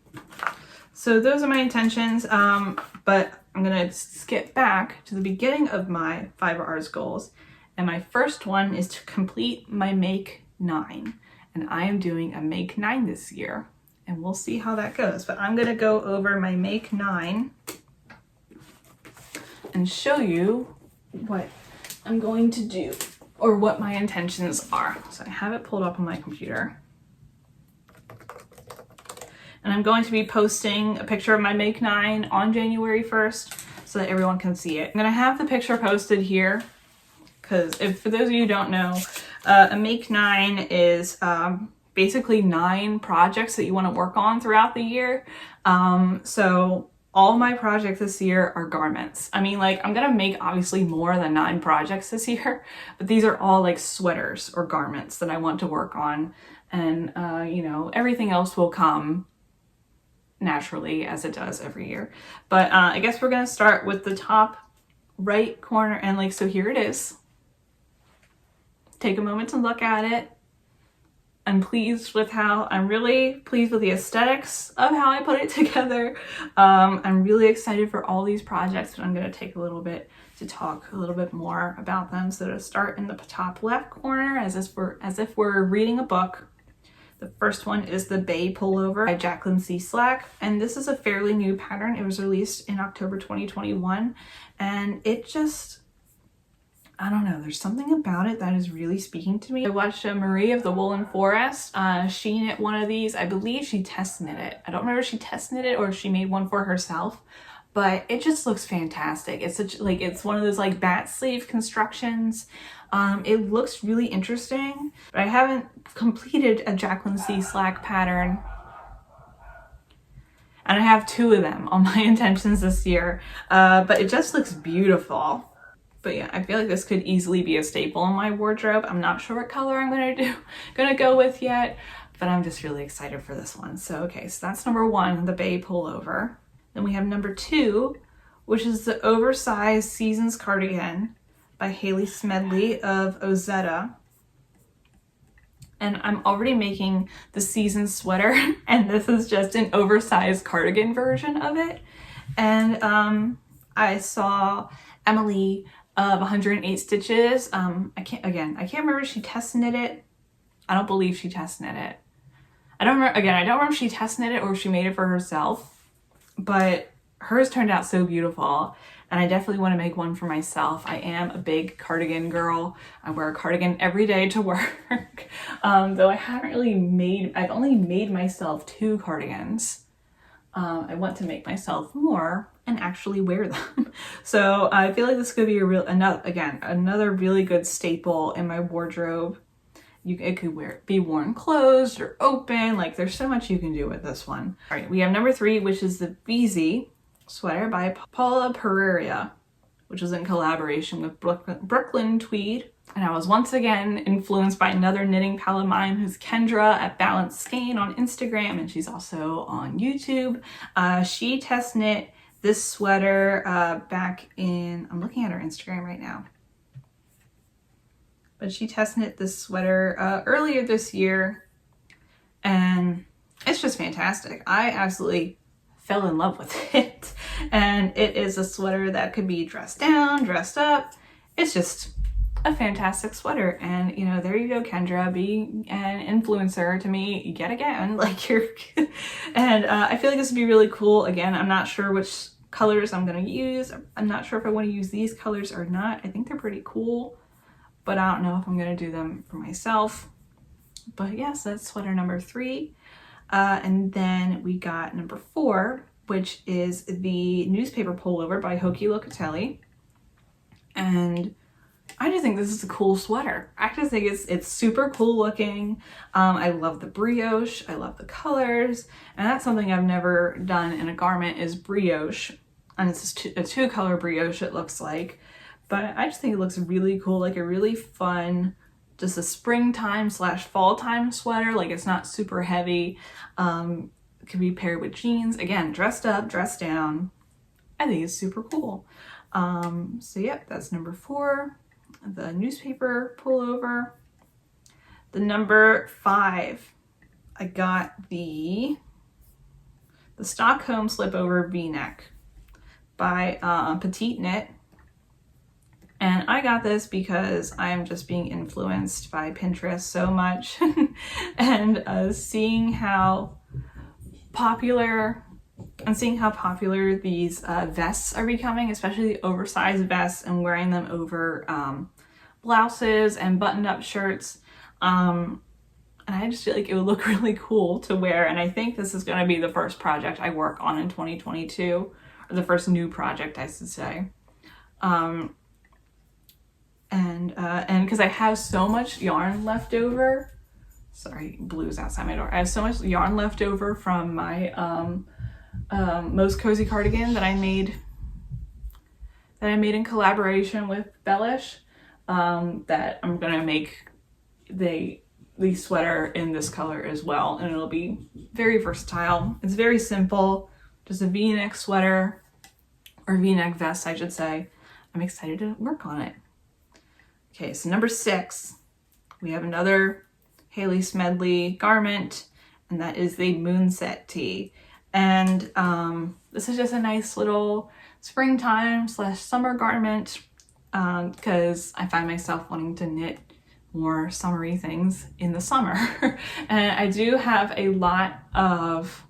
So those are my intentions, but I'm going to skip back to the beginning of my Fiber Arts goals. And my first one is to complete my Make 9. And I am doing a Make 9 this year. And we'll see how that goes. But I'm going to go over my Make 9 and show you what I'm going to do, or what my intentions are. So I have it pulled up on my computer. And I'm going to be posting a picture of my Make 9 on January 1st so that everyone can see it. I'm gonna have the picture posted here because for those of you who don't know, a Make 9 is basically 9 projects that you wanna work on throughout the year. So all my projects this year are garments. I mean, like, I'm gonna make obviously more than 9 projects this year, but these are all like sweaters or garments that I want to work on. And, you know, everything else will come naturally as it does every year. But I guess we're gonna start with the top right corner, and like, so here it is. Take a moment to look at it. I'm really pleased with the aesthetics of how I put it together. I'm really excited for all these projects, but I'm gonna take a little bit to talk a little bit more about them. So to start in the top left corner, as if we're reading a book, the first one is the Bay Pullover by Jacqueline C. Slack. And this is a fairly new pattern. It was released in October 2021. And it just, I don't know, there's something about it that is really speaking to me. I watched Marie of the Woolen Forest. She knit one of these. I believe she test knit it. I don't remember if she test knit it or if she made one for herself, but it just looks fantastic. It's such, like, it's one of those like bat sleeve constructions. It looks really interesting, but I haven't completed a Jacqueline C. Slack pattern. And I have 2 of them on my intentions this year, but it just looks beautiful. But yeah, I feel like this could easily be a staple in my wardrobe. I'm not sure what color I'm gonna go with yet, but I'm just really excited for this one. So okay, so that's number 1, the Bay Pullover. Then we have number 2, which is the Oversized Seasons Cardigan by Haley Smedley of Ozetta. And I'm already making the season sweater, and this is just an oversized cardigan version of it. And I saw Emily of 108 Stitches. I can't remember if she test knit it. I don't believe she test knit it. I don't remember if she test knit it or if she made it for herself, but hers turned out so beautiful. And I definitely want to make one for myself. I am a big cardigan girl. I wear a cardigan every day to work. Though I've only made myself 2 cardigans. I want to make myself more and actually wear them. So I feel like this could be another really good staple in my wardrobe. It could be worn closed or open. Like, there's so much you can do with this one. All right, we have number 3, which is the Beezy sweater by Paula Pereira, which was in collaboration with Brooklyn Tweed. And I was once again influenced by another knitting pal of mine, who's Kendra at Balanced Skein on Instagram, and she's also on YouTube. She test knit this sweater back in, I'm looking at her Instagram right now. but she test knit this sweater earlier this year, and it's just fantastic. I absolutely fell in love with it. And it is a sweater that could be dressed down, dressed up. It's just a fantastic sweater. And, you know, there you go, Kendra, be an influencer to me yet again. Like you're, and I feel like this would be really cool. Again, I'm not sure which colors I'm going to use. I'm not sure if I want to use these colors or not. I think they're pretty cool, but I don't know if I'm going to do them for myself. But yes, that's sweater number 3. And then we got number 4, which is the newspaper pullover by Hoki Locatelli. And I just think this is a cool sweater. I just think it's super cool looking. I love the brioche. I love the colors. And that's something I've never done in a garment is brioche. And it's a 2-color brioche, it looks like. But I just think it looks really cool, like a really fun, just a springtime / fall time sweater. Like it's not super heavy. It can be paired with jeans. Again, dressed up, dressed down. I think it's super cool. So yep, that's number 4, the newspaper pullover. The number 5, I got the Stockholm slipover V-neck by Petite Knit. And I got this because I am just being influenced by Pinterest so much and seeing how popular these vests are becoming, especially the oversized vests, and wearing them over blouses and buttoned up shirts. And I just feel like it would look really cool to wear. And I think this is going to be the first project I work on in 2022, or the first new project, I should say. And because I have so much yarn left over, sorry, blue's outside my door. I have so much yarn left over from my Most Cozy cardigan that I made in collaboration with Bellish, that I'm gonna make the sweater in this color as well, and it'll be very versatile. It's very simple, just a V-neck sweater, or V-neck vest, I should say. I'm excited to work on it. Okay, so number 6, we have another Haley Smedley garment, and that is the Moonset tee. And this is just a nice little springtime / summer garment, because I find myself wanting to knit more summery things in the summer. And I do have a lot of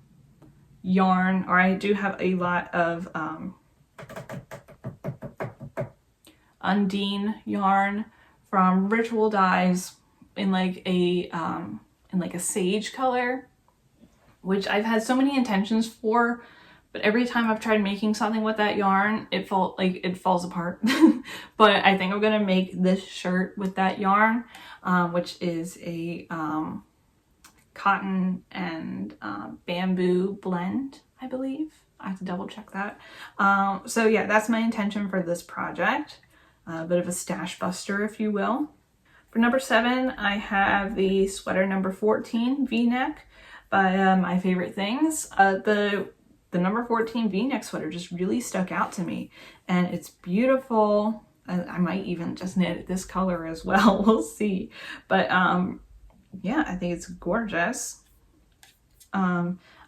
yarn, or I do have a lot of Undine yarn from Ritual Dyes in like a sage color, which I've had so many intentions for, but every time I've tried making something with that yarn, it falls apart. But I think I'm gonna make this shirt with that yarn, which is a cotton and bamboo blend, I believe. I have to double check that. So yeah, that's my intention for this project. A bit of a stash buster, if you will. For number 7, I have the sweater number 14 V-neck by My Favorite Things. The number 14 V-neck sweater just really stuck out to me, and it's beautiful. I might even just knit this color as well. We'll see. But yeah, I think it's gorgeous.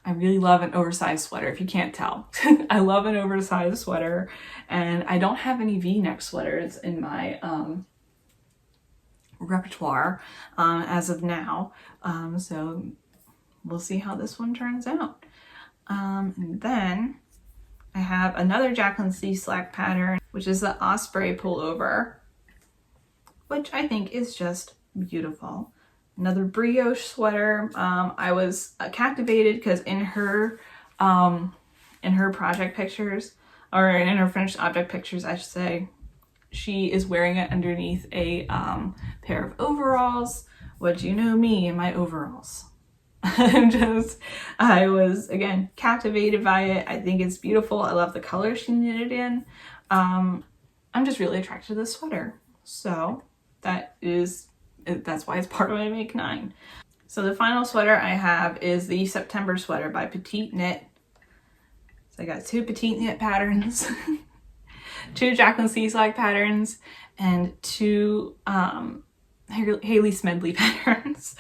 I really love an oversized sweater, if you can't tell. I love an oversized sweater, and I don't have any V-neck sweaters in my repertoire as of now. So we'll see how this one turns out. And then I have another Jacqueline C. Slack pattern, which is the Osprey pullover, which I think is just beautiful. Another brioche sweater. I was captivated because in her project pictures, or in her finished object pictures, I should say, she is wearing it underneath a pair of overalls, which, you know me and my overalls. I was, again, captivated by it. I think it's beautiful. I love the color she knitted in. I'm just really attracted to this sweater. So that's why it's part of my Make 9. So the final sweater I have is the September sweater by Petite Knit. So I got 2 Petite Knit patterns, 2 Jacqueline C. Slack patterns, and 2 Haley Smedley patterns.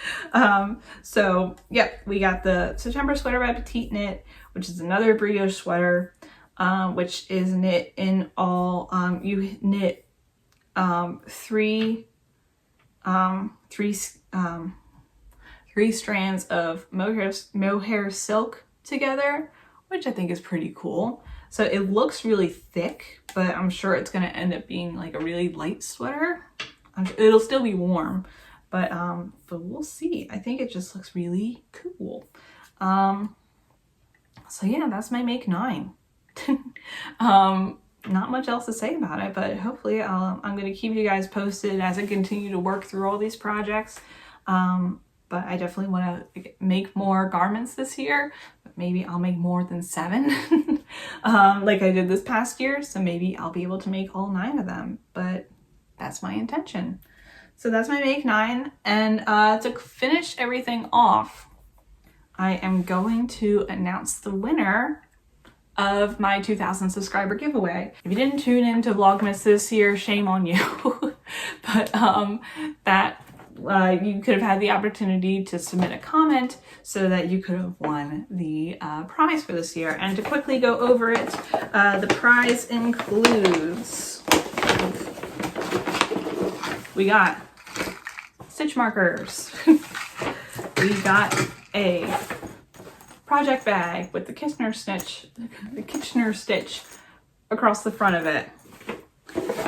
So yep, we got the September sweater by Petite Knit, which is another brioche sweater, which is knit in all, you knit three strands of mohair silk together, which I think is pretty cool. So it looks really thick, but I'm sure it's going to end up being like a really light sweater. It'll still be warm, but we'll see. I think it just looks really cool. So yeah, that's my make 9. Not much else to say about it, but hopefully I'm going to keep you guys posted as I continue to work through all these projects. But I definitely want to make more garments this year. But maybe I'll make more than 7 like I did this past year. So maybe I'll be able to make all 9 of them, but that's my intention. So that's my make 9. And to finish everything off, I am going to announce the winner of my 2,000 subscriber giveaway. If you didn't tune into Vlogmas this year, shame on you. But you could have had the opportunity to submit a comment so that you could have won the prize for this year. And to quickly go over it, the prize includes, we got stitch markers. We got a project bag with the Kitchener stitch across the front of it.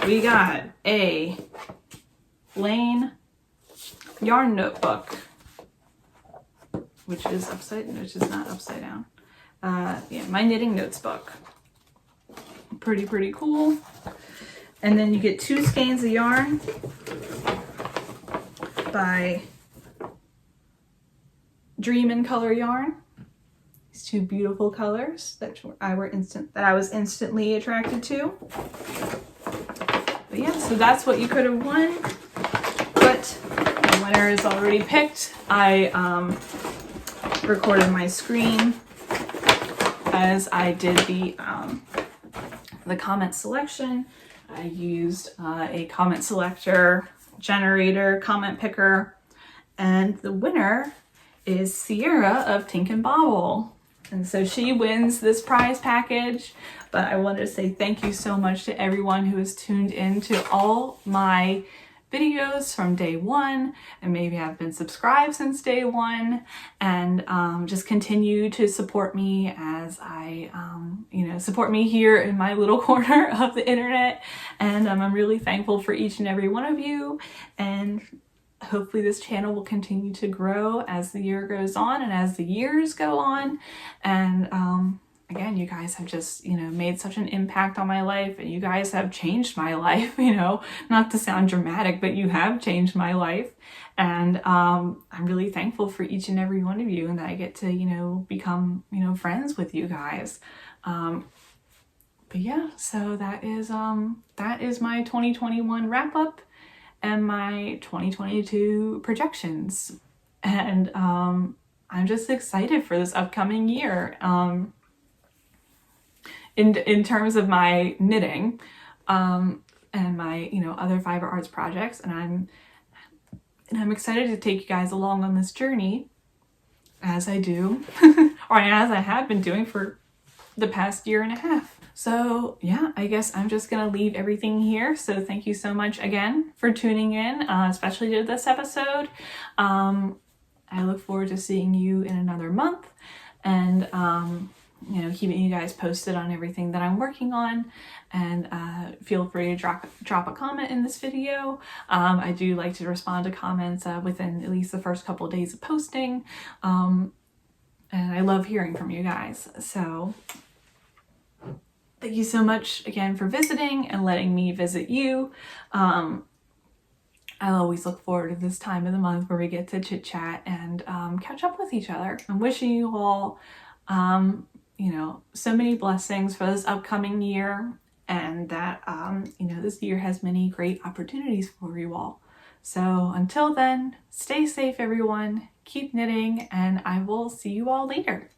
We got a Lane yarn notebook, which is not upside down. Yeah, my knitting notes book. Pretty cool. And then you get 2 skeins of yarn by Dream in Color Yarn. These 2 beautiful colors that I was instantly attracted to. But yeah, so that's what you could have won. But the winner is already picked. I recorded my screen as I did the comment selection. I used a comment selector generator comment picker, and the winner is Sierra of Tink and Bobble. And so she wins this prize package. But I wanted to say thank you so much to everyone who has tuned in to all my videos from day 1 and maybe have been subscribed since day 1, and just continue to support me as I support me here in my little corner of the internet. And I'm really thankful for each and every one of you, and hopefully this channel will continue to grow as the year goes on and as the years go on. And again, you guys have just, made such an impact on my life, and you guys have changed my life, not to sound dramatic, but you have changed my life. And I'm really thankful for each and every one of you, and that I get to, become, friends with you guys. But yeah, so that is my 2021 wrap up and my 2022 projections. And I'm just excited for this upcoming year. In terms of my knitting, and my, other fiber arts projects, and I'm excited to take you guys along on this journey as I do, or as I have been doing for the past year and a half. So yeah, I guess I'm just gonna leave everything here. So thank you so much again for tuning in, especially to this episode. I look forward to seeing you in another month, and keeping you guys posted on everything that I'm working on. And feel free to drop a comment in this video. I do like to respond to comments within at least the first couple of days of posting. And I love hearing from you guys. So thank you so much again for visiting and letting me visit you. I'll always look forward to this time of the month where we get to chit chat and catch up with each other. I'm wishing you all so many blessings for this upcoming year, and that, this year has many great opportunities for you all. So until then, stay safe, everyone, keep knitting, and I will see you all later.